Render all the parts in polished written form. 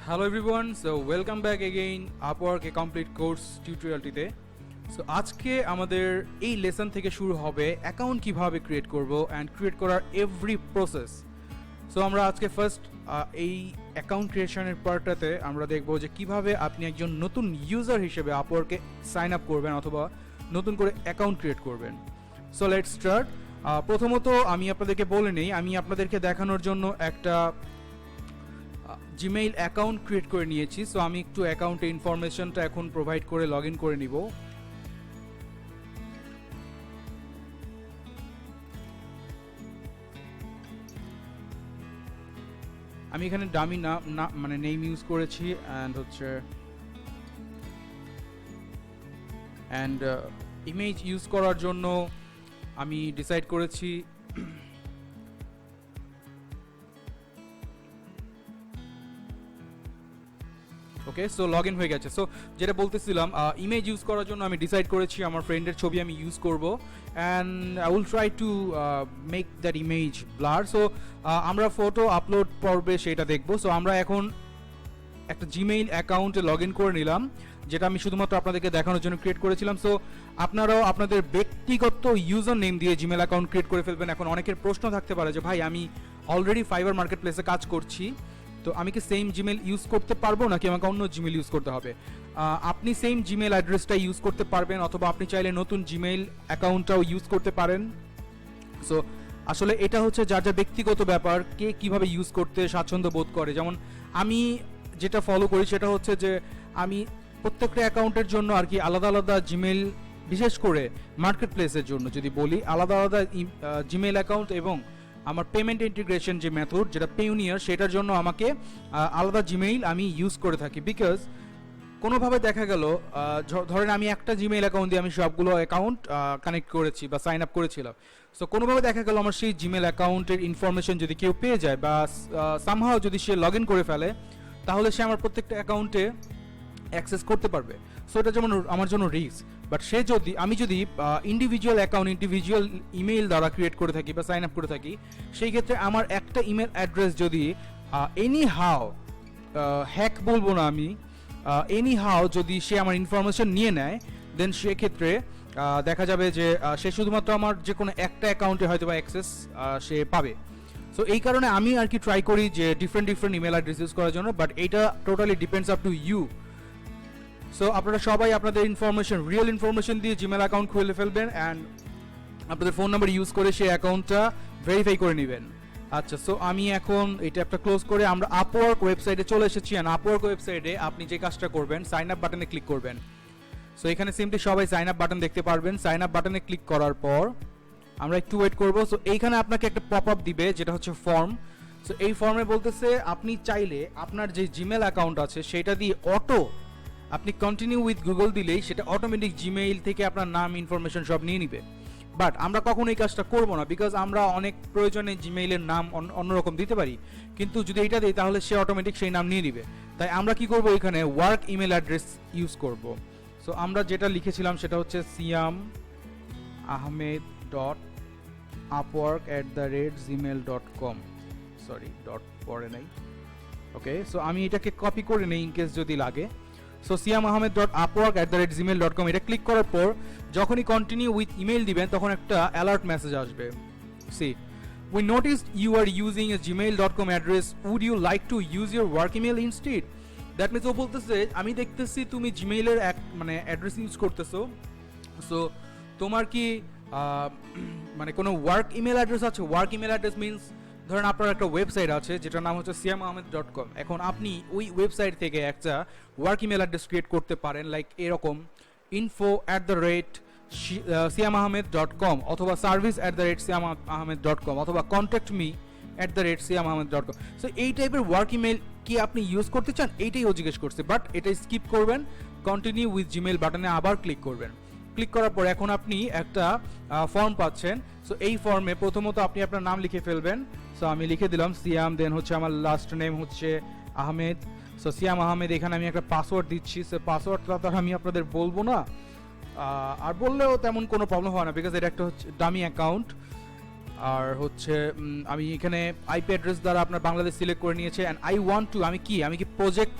Hello everyone, so welcome back again Upwork a complete course টিতে। So আজকে আমাদের এই লেসন থেকে শুরু হবে অ্যাকাউন্ট কিভাবে ক্রিয়েট করব অ্যান্ড ক্রিয়েট করার এভরি প্রসেস। সো আমরা আজকে ফার্স্ট এই অ্যাকাউন্ট ক্রিয়েশনের পার্টটাতে আমরা দেখব যে কিভাবে আপনি একজন নতুন ইউজার হিসেবে আপওয়ার্কে সাইন আপ করবেন অথবা নতুন করে অ্যাকাউন্ট ক্রিয়েট করবেন। So let's start. প্রথমত আমি আপনাদেরকে বলে নেই, আমি আপনাদেরকে দেখানোর জন্য একটা জিমেইল অ্যাকাউন্ট ক্রিয়েট করে নিয়েছি। সো আমি একটু অ্যাকাউন্টে ইনফরমেশনটা এখন প্রোভাইড করে লগ ইন করে নিব। আমি এখানে ডামি না মানে নেম ইউজ করেছি অ্যান্ড ইমেজ ইউজ করার জন্য আমি ডিসাইড করেছি ওকে। সো লগ ইন হয়ে গেছে। সো যেটা বলতেছিলাম, ইমেজ ইউজ করার জন্য আমি ডিসাইড করেছি আমার ফ্রেন্ডের ছবি আমি ইউজ করব and I will try to make that image blur. So আমরা ফটো আপলোড পর্বে সেটা দেখব। সো আমরা এখন একটা জিমেইল অ্যাকাউন্টে লগ ইন করে নিলাম, যেটা আমি শুধুমাত্র আপনাদেরকে দেখানোর জন্য ক্রিয়েট করেছিলাম। সো আপনারাও আপনাদের ব্যক্তিগত ইউজার নেম দিয়ে জিমেইল অ্যাকাউন্ট ক্রিয়েট করে ফেলবেন। এখন অনেকের প্রশ্ন থাকতে পারে যে ভাই আমি অলরেডি ফাইবার মার্কেট প্লেসে কাজ করছি, তো আমি কি সেম জিমেল ইউজ করতে পারবো নাকি আমাকে অন্য জিমেল ইউজ করতে হবে? আপনি সেম জিমেল অ্যাড্রেসটা ইউজ করতে পারবেন অথবা আপনি চাইলে নতুন জিমেল অ্যাকাউন্টটাও ইউজ করতে পারেন। সো আসলে এটা হচ্ছে যার যা ব্যক্তিগত ব্যাপার, কে কিভাবে ইউজ করতে স্বাচ্ছন্দ্য বোধ করে। যেমন আমি যেটা ফলো করি সেটা হচ্ছে যে আমি প্রত্যেকটা অ্যাকাউন্টের জন্য আর কি আলাদা আলাদা জিমেল, বিশেষ করে মার্কেট প্লেসের জন্য যদি বলি, আলাদা আলাদা জিমেল অ্যাকাউন্ট এবং আমার পেমেন্ট ইন্টিগ্রেশন যে মেথড যেটা পেউনিয়ার, সেটার জন্য আমাকে আলাদা জিমেইল আমি ইউজ করে থাকি। বিকজ কোনোভাবে দেখা গেল ধরেন আমি একটা জিমেইল অ্যাকাউন্ট দিয়ে আমি সবগুলো অ্যাকাউন্ট কানেক্ট করেছি বা সাইন আপ করেছিলাম। সো কোনোভাবে দেখা গেল আমার সেই জিমেইল অ্যাকাউন্টের ইনফরমেশন যদি কেউ পেয়ে যায় বা সামহাও যদি সে লগ ইন করে ফেলে, তাহলে সে আমার প্রত্যেকটা অ্যাকাউন্টে অ্যাক্সেস করতে পারবে। সো এটা যেমন আমার জন্য রিস্ক। বাট আমি যদি ইন্ডিভিজুয়াল অ্যাকাউন্ট, ইন্ডিভিজুয়াল ইমেইল দ্বারা ক্রিয়েট করে থাকি বা সাইন আপ করে থাকি, সেই ক্ষেত্রে আমার একটা ইমেল অ্যাড্রেস যদি এনি হাও হ্যাক বলবো না আমি, এনি হাও যদি সে আমার ইনফরমেশন নিয়ে নেয়, দেন সেক্ষেত্রে দেখা যাবে যে সে শুধুমাত্র আমার যে কোনো একটা অ্যাকাউন্টে হয়তো বা অ্যাক্সেস সে পাবে। সো এই কারণে আমি আর কি ট্রাই করি যে ডিফারেন্ট ইমেল অ্যাড্রেস ইউজ করার জন্য। বাট এইটা totally depends up to you. So আপনারা সবাই আপনাদের রিয়েল ইনফরমেশন দিয়ে জিমেল অ্যাকাউন্ট খুলে ফেলবেন অ্যান্ড আপনাদের ফোন নাম্বার ইউজ করে সেই অ্যাকাউন্টটা ভেরিফাই করে নেবেন। আচ্ছা, সো আমি এখন এটা একটা ক্লোজ করে আমরা আপওয়ার্ক ওয়েবসাইটে চলে এসেছি। অ্যান্ড আপওয়ার্ক ওয়েবসাইটে আপনি যে কাজটা করবেন, সাইন আপ বাটনে ক্লিক করবেন। সো এখানে সিম্পলি সবাই সাইন আপ বাটন দেখতে পারবেন। সাইন আপ বাটনে ক্লিক করার পর আমরা একটু ওয়েট করব। সো এইখানে আপনাকে একটা পপ আপ দিবে যেটা হচ্ছে ফর্ম। সো এই ফর্মে বলতেছে আপনি চাইলে আপনার যে জিমেল অ্যাকাউন্ট আছে সেটা দিয়ে আপনি কন্টিনিউ উইথ গুগল দিলেই সেটা অটোমেটিক জিমেইল থেকে আপনার নাম, ইনফরমেশন সব নিয়ে নিবে। বাট আমরা কখনো এই কাজটা করবো না, বিকজ আমরা অনেক প্রয়োজনে জিমেইলের নাম অন্যরকম দিতে পারি, কিন্তু যদি এটা দিই তাহলে সে অটোমেটিক সেই নাম নিয়ে নিবে। তাই আমরা কি করব, এখানে ওয়ার্ক ইমেল অ্যাড্রেস ইউজ করব। সো আমরা যেটা লিখেছিলাম সেটা হচ্ছে siamahmed.upwork@gmail.com। সরি, ডট পরে নাই। ওকে, সো আমি এটাকে কপি করে নেই ইনকেস যদি লাগে। সো siamahmed.upwork@gmail.com এটা ক্লিক করার পর যখনই কন্টিনিউ উইথ ইমেল দিবেন তখন একটা অ্যালার্ট মেসেজ আসবে। See, we noticed you are using a gmail.com address, would you like to use your work email instead? That means ও বলতেছে আমি দেখতেছি তুমি জিমেইলের মানে অ্যাড্রেস ইউজ করতেছো, সো তোমার কি মানে কোনো ওয়ার্ক ইমেল অ্যাড্রেস আছে? ওয়ার্ক ইমেল অ্যাড্রেস মিনস ধরেন আপনার একটা ওয়েবসাইট আছে যেটার নাম হচ্ছে siamahmed.com। এখন আপনি ওই ওয়েবসাইট থেকে একটা ওয়ার্ক ইমেল অ্যাড্রেস ক্রিয়েট করতে পারেন, লাইক এরকম info@siamahmed.com অথবা service@siamahmed.com অথবা contact me@siamahmed.com। সো এই টাইপের ওয়ার্ক ইমেল কি আপনি ইউজ করতে চান, এইটাই ও জিজ্ঞেস করছে। বাট এটা স্কিপ করবেন, কন্টিনিউ উইথ জিমেল বাটনে আবার ক্লিক করবেন। ক্লিক করার পর এখন আপনি একটা ফর্ম পাচ্ছেন। সো এই ফর্মে প্রথমত আপনি আপনার নাম লিখে ফেলবেন। সো আমি লিখে দিলাম সিয়াম, দেন হচ্ছে আমার লাস্ট নেম হচ্ছে আহমেদ। সো সিয়াম আহমেদ, এখানে আমি একটা পাসওয়ার্ড দিচ্ছি। সো পাসওয়ার্ডটা তো আমি আপনাদের বলবো না, আর বললেও তেমন কোনো প্রবলেম হয় না, বিকজ এটা একটা হচ্ছে ডামি অ্যাকাউন্ট। আর হচ্ছে আমি এখানে আইপি অ্যাড্রেস দ্বারা আপনার বাংলাদেশ সিলেক্ট করে নিয়েছে অ্যান্ড আই ওয়ান্ট টু আমি কি প্রজেক্ট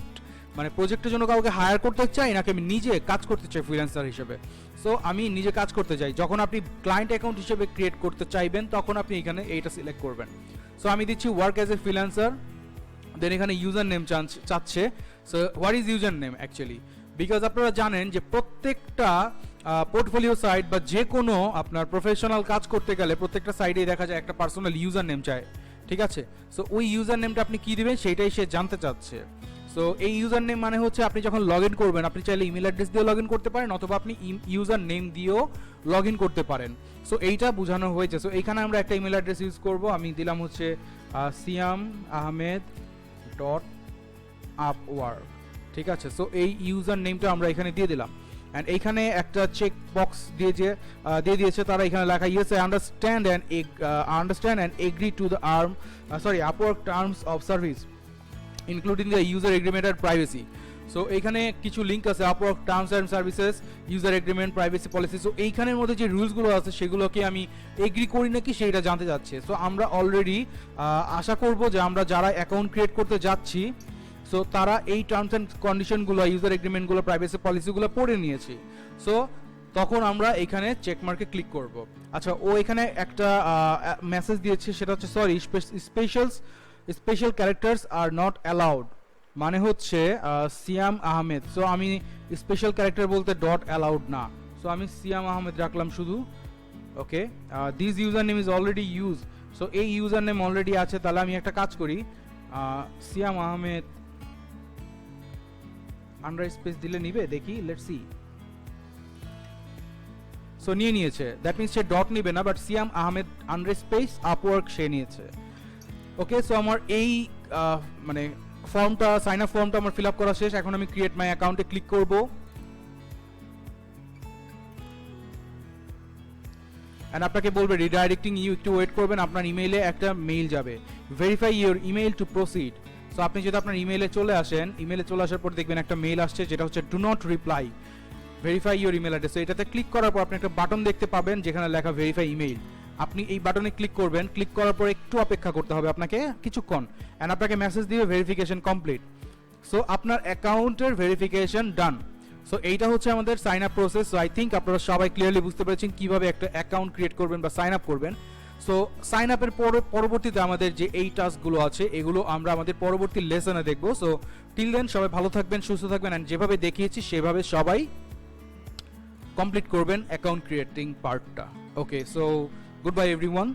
মানে প্রজেক্টের জন্য কাউকে হায়ার করতে চাই নাকি আমি নিজে কাজ করতে চাই ফ্রিল্যান্সার হিসেবে। সো আমি নিজে কাজ করতে চাই। যখন আপনি ক্লায়েন্ট অ্যাকাউন্ট হিসেবে ক্রিয়েট করতে চাইবেন তখন আপনি এখানে এইটা সিলেক্ট করবেন। সো আমি দিচ্ছি ওয়ার্ক অ্যাজ এ ফ্রিল্যান্সার, দেন এখানে ইউজার নেম চাচ্ছে। So what is user name actually, because আপনারা জানেন যে প্রত্যেকটা পোর্টফোলিও সাইট বা যে কোনো আপনার প্রফেশনাল কাজ করতে গেলে প্রত্যেকটা সাইডেই দেখা যায় একটা পার্সোনাল ইউজার নেম চায়, ঠিক আছে। সো ওই ইউজার নেমটা আপনি কী দেবেন সেইটাই সে জানতে চাচ্ছে। সো এই ইউজার নেম মানে হচ্ছে আপনি যখন লগ ইন করবেন আপনি চাইলে ইমেল অ্যাড্রেস দিয়েও লগ ইন করতে পারেন অথবা আপনি ইউজার নেম দিয়েও লগ ইন করতে পারেন। সো এইটা বোঝানো হয়েছে। সো এইখানে আমরা একটা ইমেল অ্যাড্রেস ইউজ করব। আমি দিলাম হচ্ছে siamahmed.upwork, ঠিক আছে। সো এই ইউজার নেমটা আমরা এখানে দিয়ে দিলাম অ্যান্ড এইখানে একটা চেক বক্স দিয়ে দিয়েছে তারা। এখানে লেখা yes I understand and agree to the Upwork terms of service including the user agreement and privacy. So এইখানে কিছু লিঙ্ক আছে Upwork terms and services, user agreement, privacy policy. So এইখানের মধ্যে যে রুলসগুলো আছে সেগুলোকে আমি এগ্রি করি নাকি সেইটা জানতে চাচ্ছি। সো আমরা অলরেডি আশা করব যে আমরা যারা অ্যাকাউন্ট ক্রিয়েট করতে যাচ্ছি সো তারা এই টার্মস অ্যান্ড কন্ডিশনগুলো, ইউজার এগ্রিমেন্টগুলো, প্রাইভেসি পলিসিগুলো পড়ে নিয়েছি। সো তখন আমরা এখানে চেকমার্কে ক্লিক করব। আচ্ছা, ও এখানে একটা মেসেজ দিয়েছে, সেটা হচ্ছে sorry special characters are not allowed, মানে হচ্ছে সিয়াম আহমেদ। সো আমি স্পেশাল ক্যারেক্টার বলতে ডট অ্যালাউড না। সো আমি সিয়াম আহমেদ রাখলাম শুধু। Okay, this user name is already use. So এই ইউজার নেম অলরেডি আছে। তাহলে আমি একটা কাজ করি, সিয়াম আহমেদ আন্ডার স্পেস দিলে নিবে, দেখি, লেটস সি। সো নিয়েছে, দ্যাট মিনস সে ডট নিবে না, but Siam Ahmed under space Upwork সে নিয়েছে। ওকে, সো আমার এই মানে ফর্মটা, সাইন আপ ফর্মটা আমার ফিল আপ করা শেষ। এখন আমি ক্রিয়েট মাই অ্যাকাউন্টে ক্লিক করব। অ্যান্ড আপনাকে বলবে রিডাইরেক্টিং ইউ, একটু ওয়েট করবেন, আপনার ইমেইলে একটা মেইল যাবে, verify your email to proceed. So আপনি যদি আপনার ইমেইলে চলে আসেন, ইমেইলে চলে আসার পর দেখবেন একটা মেইল আসছে যেটা হচ্ছে do not reply, verify your email address. এটাতে ক্লিক করার পর আপনি একটা বাটন দেখতে পাবেন যেখানে লেখা ভেরিফাই ইমেইল। আপনি এই বাটনে ক্লিক করবেন। ক্লিক করার পর একটু অপেক্ষা করতে হবে আপনাকে কিছুক্ষণ, অ্যান্ড আপনাকে মেসেজ দিবে ভেরিফিকেশন কমপ্লিট। সো আপনার অ্যাকাউন্টের ভেরিফিকেশন ডান। সো এইটা হচ্ছে আমাদের sign up process. So I think আপনারা সবাই ক্লিয়ারলি বুঝতে পেরেছেন কিভাবে একটা অ্যাকাউন্ট ক্রিয়েট করবেন বা সাইন আপ করবেন। সো সাইন আপের পরবর্তীতে আমাদের যে এই টাস্কগুলো আছে এগুলো আমরা আমাদের পরবর্তী লেসনে দেখবো। সো টিল দেন সবাই ভালো থাকবেন, সুস্থ থাকবেন, অ্যান্ড যেভাবে দেখিয়েছি সেভাবে সবাই কমপ্লিট করবেন অ্যাকাউন্ট ক্রিয়েটিং পার্টটা। ওকে, সো গুড বাই এভরিওয়ান।